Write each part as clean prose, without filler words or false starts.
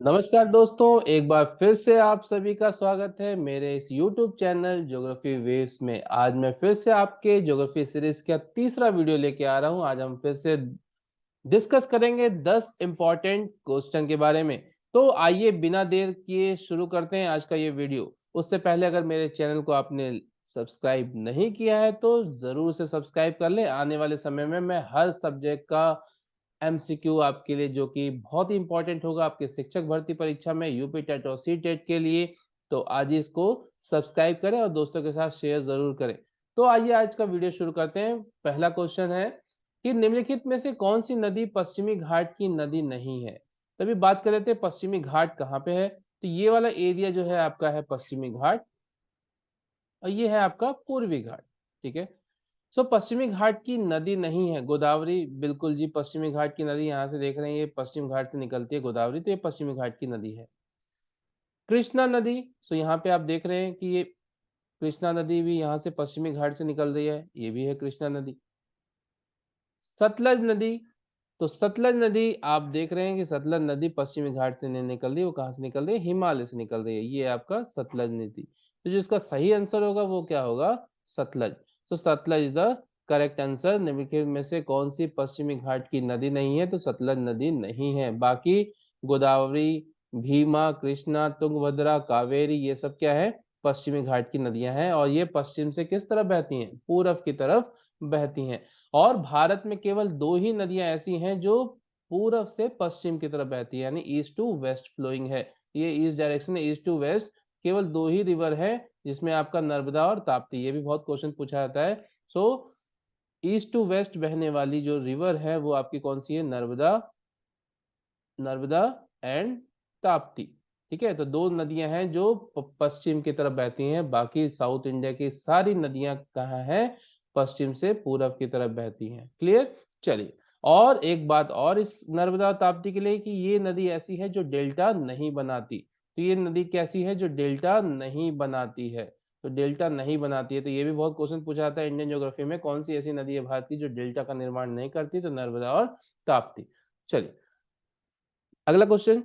नमस्कार दोस्तों, एक बार फिर से आप सभी का स्वागत है मेरे इस YouTube चैनल ज्योग्राफी वेव्स में। आज मैं फिर से आपके ज्योग्राफी सीरीज का तीसरा वीडियो लेके आ रहा हूं। आज हम फिर से डिस्कस करेंगे 10 इम्पोर्टेंट क्वेश्चन के बारे में। तो आइए बिना देर किए शुरू करते हैं आज का ये वीडियो। उससे पहले अगर मेरे चैनल को आपने सब्सक्राइब नहीं किया है तो जरूर से सब्सक्राइब कर लें। आने वाले समय में मैं हर सब्जेक्ट का एमसीक्यू आपके लिए जो कि बहुत ही इंपॉर्टेंट होगा आपके शिक्षक भर्ती परीक्षा में, यूपी टेट और सी टेट के लिए। तो आज ही इसको सब्सक्राइब करें और दोस्तों के साथ शेयर जरूर करें। तो आइए आज का वीडियो शुरू करते हैं। पहला क्वेश्चन है कि निम्नलिखित में से कौन सी नदी पश्चिमी घाट की नदी नहीं है। तभी बात कर लेते हैं पश्चिमी घाट कहाँ पे है। तो ये वाला एरिया जो है आपका है पश्चिमी घाट, और ये है आपका पूर्वी घाट। ठीक है। सो पश्चिमी घाट की नदी नहीं है गोदावरी। बिल्कुल जी, पश्चिमी घाट की नदी यहाँ से देख रहे हैं, ये पश्चिम घाट से निकलती है गोदावरी, तो ये पश्चिमी घाट की नदी है। कृष्णा नदी, सो यहाँ पे आप देख रहे हैं कि ये कृष्णा नदी भी यहाँ से पश्चिमी घाट से निकल रही है, ये भी है कृष्णा नदी। सतलज नदी, तो सतलज नदी आप देख रहे हैं कि सतलज नदी पश्चिमी घाट से नहीं निकल रही, वो कहाँ से निकल रही है, हिमालय से निकल रही है। ये आपका सतलज नदी। तो जो इसका सही आंसर होगा वो क्या होगा, सतलज। तो Sutlej is the correct answer. निम्नलिखित में से कौन सी पश्चिमी घाट की नदी नहीं है, तो सतलज नदी नहीं है। बाकी गोदावरी, भीमा, कृष्णा, तुंगभद्रा, कावेरी, ये सब क्या है, पश्चिमी घाट की नदियां हैं। और ये पश्चिम से किस तरफ बहती हैं, पूरब की तरफ बहती हैं। और भारत में केवल दो ही नदियां ऐसी हैं जो पूरब से पश्चिम की तरफ बहती है, यानी ईस्ट टू वेस्ट फ्लोइंग है। ये ईस्ट डायरेक्शन है, ईस्ट टू वेस्ट। केवल दो ही रिवर है जिसमें आपका नर्मदा और ताप्ती। ये भी बहुत क्वेश्चन पूछा जाता है। सो ईस्ट टू वेस्ट बहने वाली जो रिवर है वो आपकी कौन सी है, नर्मदा, नर्मदा एंड ताप्ती। ठीक है। तो दो नदियां हैं जो पश्चिम की तरफ बहती हैं। बाकी साउथ इंडिया की सारी नदियां कहाँ हैं, पश्चिम से पूरब की तरफ बहती हैं। क्लियर। चलिए, और एक बात और इस नर्मदा और ताप्ती के लिए कि ये नदी ऐसी है जो डेल्टा नहीं बनाती। तो ये नदी कैसी है, जो डेल्टा नहीं बनाती है। तो डेल्टा नहीं बनाती है, तो ये भी बहुत क्वेश्चन पूछा जाता है इंडियन ज्योग्राफी में, कौन सी ऐसी नदी है भारत की जो डेल्टा का निर्माण नहीं करती, तो नर्मदा और ताप्ती। चलिए, अगला क्वेश्चन,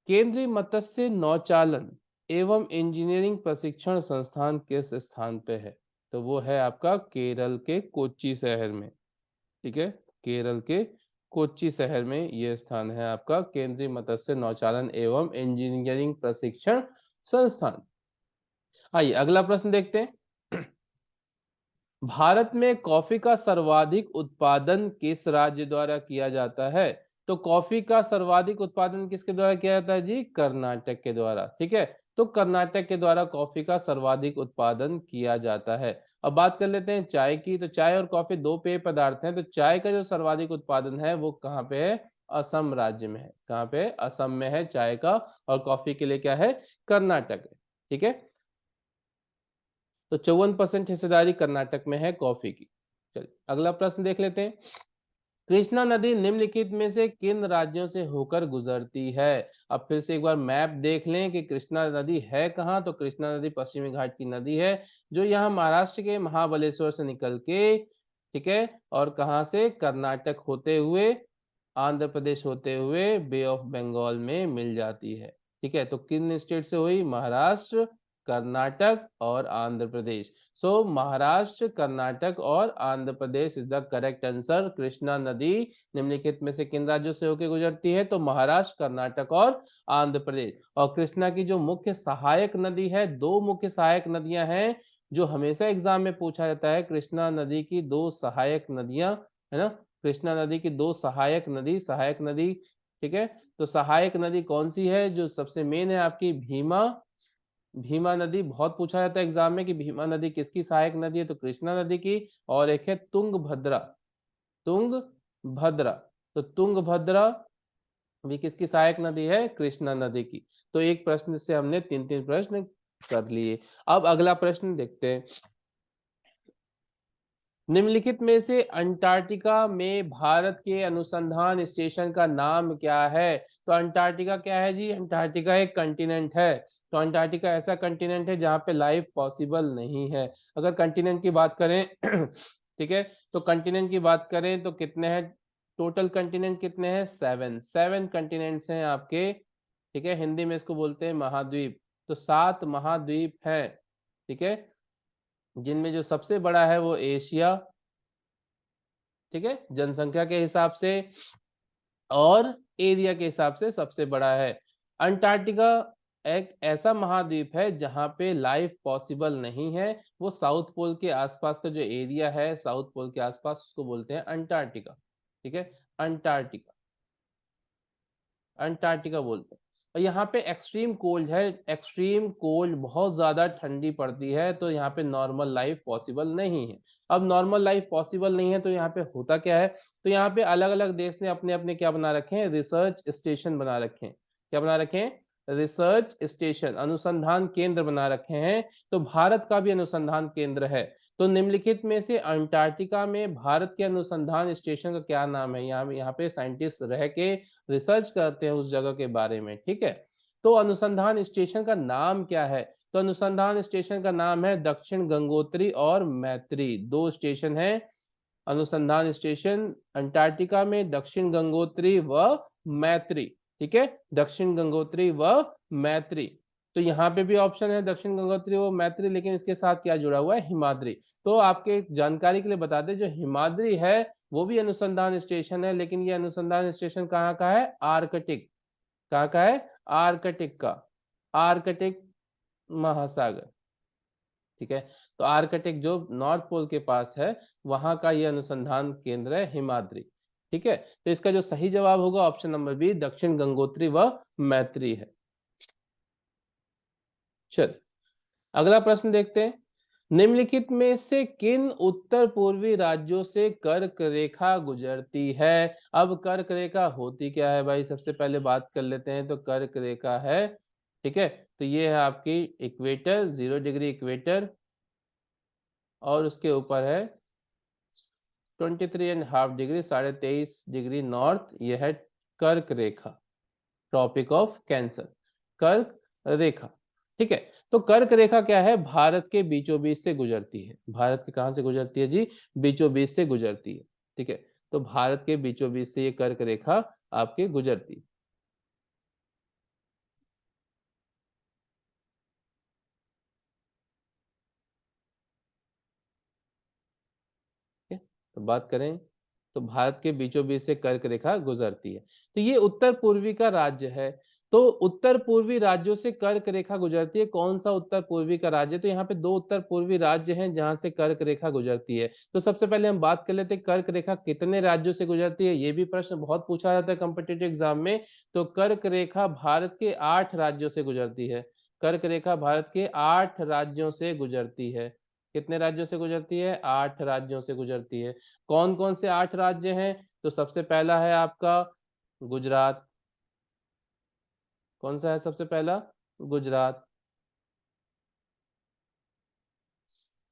केंद्रीय मत्स्य नौचालन एवं इंजीनियरिंग प्रशिक्षण संस्थान किस स्थान पे है। तो वो है आपका केरल के कोच्चि शहर में। ठीक है। केरल के कोच्चि शहर में ये स्थान है आपका केंद्रीय मत्स्य नौचालन एवं इंजीनियरिंग प्रशिक्षण संस्थान। आइए अगला प्रश्न देखते हैं। भारत में कॉफी का सर्वाधिक उत्पादन किस राज्य द्वारा किया जाता है। तो कॉफी का सर्वाधिक उत्पादन किसके द्वारा किया जाता है जी, कर्नाटक के द्वारा। ठीक है। तो कर्नाटक के द्वारा कॉफी का सर्वाधिक उत्पादन किया जाता है। अब बात कर लेते हैं चाय की। तो चाय और कॉफी दो पेय पदार्थ हैं। तो चाय का जो सर्वाधिक उत्पादन है वो कहाँ पे है, असम राज्य में है। कहाँ पे, असम में है चाय का। और कॉफी के लिए क्या है, कर्नाटक है। ठीक है। तो 54% हिस्सेदारी कर्नाटक में है कॉफी की। चलिए अगला प्रश्न देख लेते हैं। कृष्णा नदी निम्नलिखित में से किन राज्यों से होकर गुजरती है। अब फिर से एक बार मैप देख लें कि कृष्णा नदी है कहाँ। तो कृष्णा नदी पश्चिमी घाट की नदी है जो यहाँ महाराष्ट्र के महाबलेश्वर से निकल के, ठीक है, और कहाँ से, कर्नाटक होते हुए, आंध्र प्रदेश होते हुए बे ऑफ बंगाल में मिल जाती है। ठीक है। तो किन स्टेट से हुई, महाराष्ट्र, कर्नाटक और आंध्र प्रदेश। सो महाराष्ट्र, कर्नाटक और Andhra Pradesh is the correct answer. Krishna नदी निम्नलिखित में से किन राज्यों से होकर गुजरती है, तो महाराष्ट्र, कर्नाटक और आंध्र प्रदेश। और कृष्णा की जो मुख्य सहायक नदी है, दो मुख्य सहायक नदियां हैं जो हमेशा एग्जाम में पूछा जाता है। कृष्णा नदी की दो सहायक नदियां, है ना, कृष्णा नदी की दो सहायक नदी, सहायक नदी। ठीक है। तो सहायक नदी कौन सी है, जो सबसे मेन है आपकी भीमा। भीमा नदी बहुत पूछा जाता है एग्जाम में कि भीमा नदी किसकी सहायक नदी है, तो कृष्णा नदी की। और एक है तुंगभद्रा, तुंगभद्रा। तो तुंगभद्रा भी किसकी सहायक नदी है, कृष्णा नदी की। तो एक प्रश्न से हमने तीन तीन प्रश्न कर लिए। अब अगला प्रश्न देखते हैं। निम्नलिखित में से अंटार्कटिका में भारत के अनुसंधान स्टेशन का नाम क्या है। तो अंटार्कटिका क्या है जी, अंटार्कटिका एक कंटिनेंट है। तो अंटार्कटिका ऐसा कंटिनेंट है जहां पे लाइफ पॉसिबल नहीं है। अगर कंटिनेंट की बात करें ठीक है, तो कंटिनेंट की बात करें तो कितने हैं, टोटल कंटिनेंट कितने हैं, सेवन, सेवन कंटिनेंट्स हैं आपके ठीक है, हिंदी में इसको बोलते हैं महाद्वीप। तो 7 महाद्वीप है, ठीक है, जिनमें जो सबसे बड़ा है वो एशिया, ठीक है, जनसंख्या के हिसाब से और एरिया के हिसाब से सबसे बड़ा है। अंटार्कटिका एक ऐसा महाद्वीप है जहां पे लाइफ पॉसिबल नहीं है। वो साउथ पोल के आसपास का जो एरिया है, साउथ पोल के आसपास, उसको बोलते हैं अंटार्कटिका, ठीक है, अंटार्कटिका, अंटार्कटिका बोलते हैं। और यहाँ पे एक्सट्रीम कोल्ड है, एक्सट्रीम कोल्ड, बहुत ज्यादा ठंडी पड़ती है, तो यहाँ पे नॉर्मल लाइफ पॉसिबल नहीं है। अब नॉर्मल लाइफ पॉसिबल नहीं है तो यहाँ पे होता क्या है, तो यहाँ पे अलग अलग देश ने अपने अपने क्या बना रखे हैं, रिसर्च स्टेशन बना रखे हैं। क्या बना रखे हैं? रिसर्च स्टेशन, अनुसंधान केंद्र बना रखे हैं। तो भारत का भी अनुसंधान केंद्र है। तो निम्नलिखित में से अंटार्कटिका में भारत के अनुसंधान स्टेशन का क्या नाम है? यहाँ यहाँ पे साइंटिस्ट रह के रिसर्च करते हैं उस जगह के बारे में, ठीक है। तो अनुसंधान स्टेशन का नाम क्या है? तो अनुसंधान स्टेशन का नाम है दक्षिण गंगोत्री और मैत्री, दो स्टेशन है अनुसंधान स्टेशन अंटार्कटिका में, दक्षिण गंगोत्री व मैत्री, ठीक है, दक्षिण गंगोत्री व मैत्री। तो यहाँ पे भी ऑप्शन है दक्षिण गंगोत्री व मैत्री, लेकिन इसके साथ क्या जुड़ा हुआ है? हिमाद्री। तो आपके जानकारी के लिए बता दें, जो हिमाद्री है वो भी अनुसंधान स्टेशन है, लेकिन ये अनुसंधान स्टेशन कहाँ का है? आर्कटिक। कहाँ का है? आर्कटिक का, आर्कटिक महासागर, ठीक है। तो आर्कटिक जो नॉर्थ पोल के पास है, वहां का ये अनुसंधान केंद्र है हिमाद्री, ठीक है। तो इसका जो सही जवाब होगा ऑप्शन नंबर बी, दक्षिण गंगोत्री व मैत्री है। चल, अगला प्रश्न देखते हैं। निम्नलिखित में से किन उत्तर पूर्वी राज्यों से कर्क रेखा गुजरती है? अब कर्क रेखा होती क्या है भाई, सबसे पहले बात कर लेते हैं। तो कर्क रेखा है, ठीक है, तो ये है आपकी इक्वेटर, 0 डिग्री इक्वेटर, और उसके ऊपर है 23.5 डिग्री, 23.5 डिग्री नॉर्थ, यह है कर्क रेखा, ट्रॉपिक ऑफ कैंसर, कर्क रेखा, ठीक है। तो कर्क रेखा क्या है? भारत के बीचों बीच से गुजरती है। भारत के कहां से गुजरती है जी? बीचों बीच से गुजरती है, ठीक है। तो भारत के बीचों बीच से ये कर्क रेखा आपके गुजरती है। ठीक है? तो बात करें, तो भारत के बीचों बीच से कर्क रेखा गुजरती है। तो ये उत्तर पूर्वी का राज्य है। तो उत्तर पूर्वी राज्यों से कर्क रेखा गुजरती है। कौन सा उत्तर पूर्वी का राज्य? तो यहाँ पे दो उत्तर पूर्वी राज्य हैं जहां से कर्क रेखा गुजरती है। तो सबसे पहले हम बात कर लेते हैं कर्क रेखा कितने राज्यों से गुजरती है। ये भी प्रश्न बहुत पूछा जाता है कॉम्पिटिटिव एग्जाम में। तो कर्क रेखा भारत के 8 राज्यों से गुजरती है। कर्क रेखा भारत के 8 राज्यों से गुजरती है। कितने राज्यों से गुजरती है? 8 राज्यों से गुजरती है। कौन कौन से 8 राज्य हैं? तो सबसे पहला है आपका गुजरात। कौन सा है सबसे पहला? Gujarat.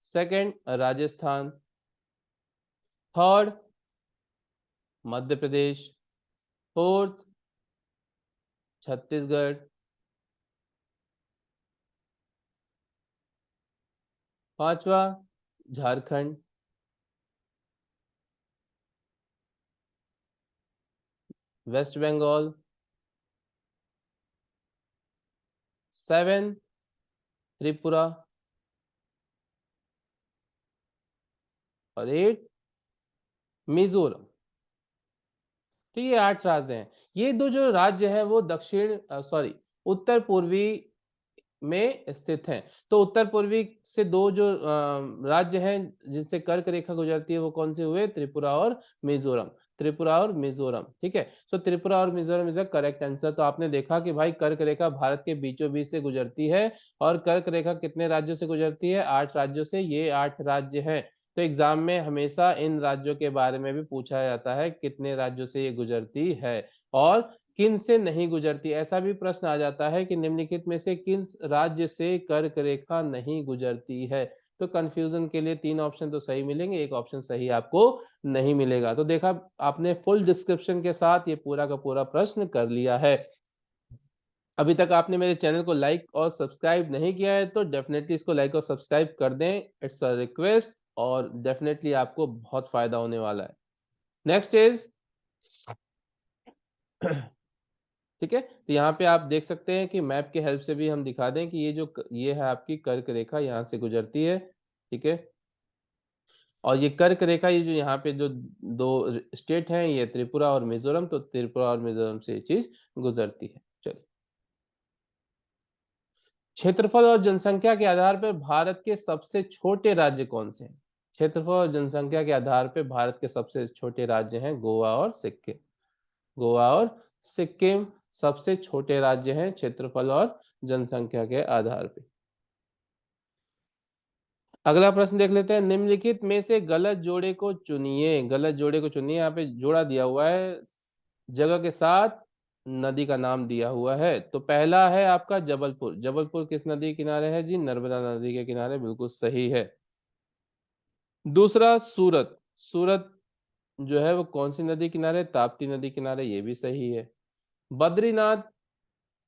Second Rajasthan. Third Madhya Pradesh. Fourth Chhattisgarh. पांचवा झारखंड। वेस्ट बंगाल। सेवन त्रिपुरा। और 8 मिजोरम। तो ये 8 राज्य हैं। ये दो जो राज्य हैं वो दक्षिण सॉरी उत्तर पूर्वी में स्थित हैं। तो उत्तर पूर्वी से दो जो राज्य हैं जिनसे कर्क रेखा गुजरती है, वो कौन से हुए? त्रिपुरा और मिजोरम। त्रिपुरा और मिजोरम, ठीक है। तो त्रिपुरा और Mizoram is the correct answer. तो आपने देखा कि भाई कर्क रेखा भारत के बीचों बीच से गुजरती है। और कर्क रेखा कितने राज्यों से गुजरती है? 8 राज्यों से। ये 8 राज्य हैं। तो एग्जाम में हमेशा इन राज्यों के बारे में भी पूछा जाता है, कितने राज्यों से ये गुजरती है और किन से नहीं गुजरती। ऐसा भी प्रश्न आ जाता है कि निम्नलिखित में से किन राज्य से कर्क रेखा नहीं गुजरती है। तो कंफ्यूजन के लिए 3 ऑप्शन तो सही मिलेंगे, एक ऑप्शन सही आपको नहीं मिलेगा। तो देखा आपने फुल डिस्क्रिप्शन के साथ ये पूरा का पूरा प्रश्न कर लिया है। अभी तक आपने मेरे चैनल को लाइक और सब्सक्राइब नहीं किया है तो डेफिनेटली इसको लाइक और सब्सक्राइब कर दें, इट्स अ रिक्वेस्ट। और डेफिनेटली आपको बहुत फायदा होने वाला है। नेक्स्ट इज ठीक है, तो यहाँ पे आप देख सकते हैं कि मैप की हेल्प से भी हम दिखा दें कि ये है आपकी कर्क रेखा यहाँ से गुजरती है। ठीक है, और ये कर्क रेखा, ये जो यहाँ पे जो दो स्टेट हैं, ये त्रिपुरा और मिजोरम, तो त्रिपुरा और मिजोरम से ये चीज गुजरती है। चलिए, क्षेत्रफल और जनसंख्या के आधार पर भारत के सबसे छोटे राज्य कौन से हैं? क्षेत्रफल और जनसंख्या के आधार पर भारत के सबसे छोटे राज्य हैं गोवा और सिक्किम। गोवा और सिक्किम सबसे छोटे राज्य हैं क्षेत्रफल और जनसंख्या के आधार पर। अगला प्रश्न देख लेते हैं, निम्नलिखित में से गलत जोड़े को चुनिए। गलत जोड़े को चुनिए, यहाँ पे जोड़ा दिया हुआ है, जगह के साथ नदी का नाम दिया हुआ है। तो पहला है आपका जबलपुर। जबलपुर किस नदी के किनारे है जी? नर्मदा नदी के किनारे, बिल्कुल सही है। दूसरा सूरत। सूरत जो है वो कौन सी नदी किनारे? ताप्ती नदी किनारे, ये भी सही है। बद्रीनाथ,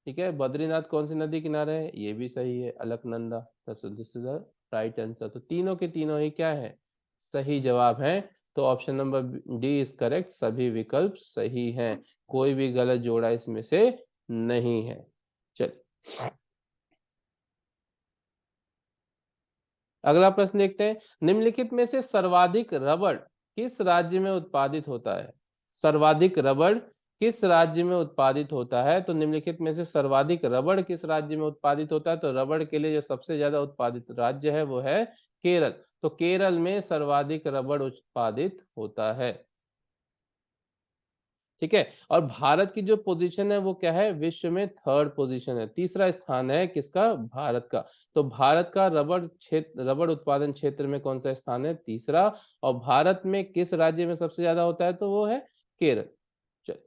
ठीक है, बद्रीनाथ कौन सी नदी किनारे है? ये भी सही है, Alaknanda. This is the right answer. तो तीनों के तीनों ही क्या है? सही जवाब है। तो option number D is correct, सभी विकल्प सही हैं, कोई भी गलत जोड़ा इसमें से नहीं है। चलिए, अगला प्रश्न देखते हैं, निम्नलिखित में से सर्वाधिक रबड़ किस राज्य में उत्पादित होता है? सर्वाधिक रबड़ किस राज्य में उत्पादित होता है? तो निम्नलिखित में से सर्वाधिक रबड़ किस राज्य में उत्पादित होता है? तो रबड़ के लिए जो सबसे ज्यादा उत्पादित राज्य है वो है केरल। तो केरल में सर्वाधिक रबड़ उत्पादित होता है। ठीक है, और भारत की जो पोजीशन है वो क्या है? विश्व में थर्ड पोजीशन है, तीसरा स्थान है किसका? भारत का। तो भारत का रबड़ क्षेत्र, रबड़ उत्पादन क्षेत्र में कौन सा स्थान है? तीसरा। और भारत में किस राज्य में सबसे ज्यादा होता है? तो वो है केरल। चलिए,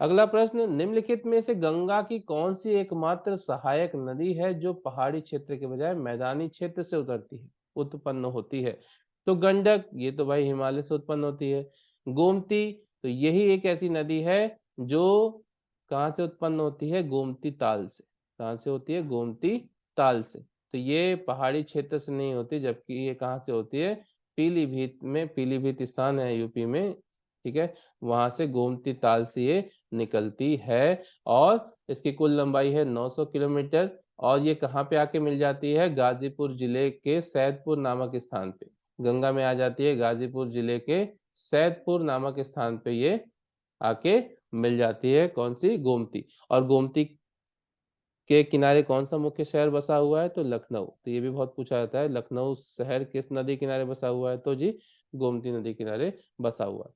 अगला प्रश्न, निम्नलिखित में से गंगा की कौन सी एकमात्र सहायक नदी है जो पहाड़ी क्षेत्र के बजाय मैदानी क्षेत्र से उतरती है, उत्पन्न होती है? तो गंडक, ये तो भाई हिमालय से उत्पन्न होती है। गोमती, तो यही एक ऐसी नदी है जो कहाँ से उत्पन्न होती है? गोमती ताल से। कहाँ से होती है? गोमती ताल से। तो ये पहाड़ी क्षेत्र से नहीं होती, जबकि ये कहाँ से होती है? पीलीभीत में, पीलीभीत स्थान है यूपी में, ठीक है, वहां से गोमती ताल से ये निकलती है। और इसकी कुल लंबाई है 900 किलोमीटर। और ये कहाँ पे आके मिल जाती है? गाजीपुर जिले के सैदपुर नामक स्थान पे। गंगा में आ जाती है गाजीपुर जिले के सैदपुर नामक स्थान पे, ये आके मिल जाती है। कौन सी? गोमती। और गोमती के किनारे कौन सा मुख्य शहर बसा हुआ है? तो लखनऊ। तो ये भी बहुत पूछा जाता है, लखनऊ शहर किस नदी किनारे बसा हुआ है? तो जी गोमती नदी किनारे बसा हुआ है।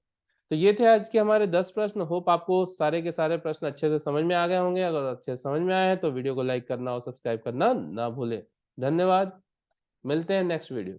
तो ये थे आज के हमारे 10 प्रश्न। होप आपको सारे के सारे प्रश्न अच्छे से समझ में आ गए होंगे। अगर अच्छे से समझ में आए हैं तो वीडियो को लाइक करना और सब्सक्राइब करना ना भूलें। धन्यवाद, मिलते हैं नेक्स्ट वीडियो।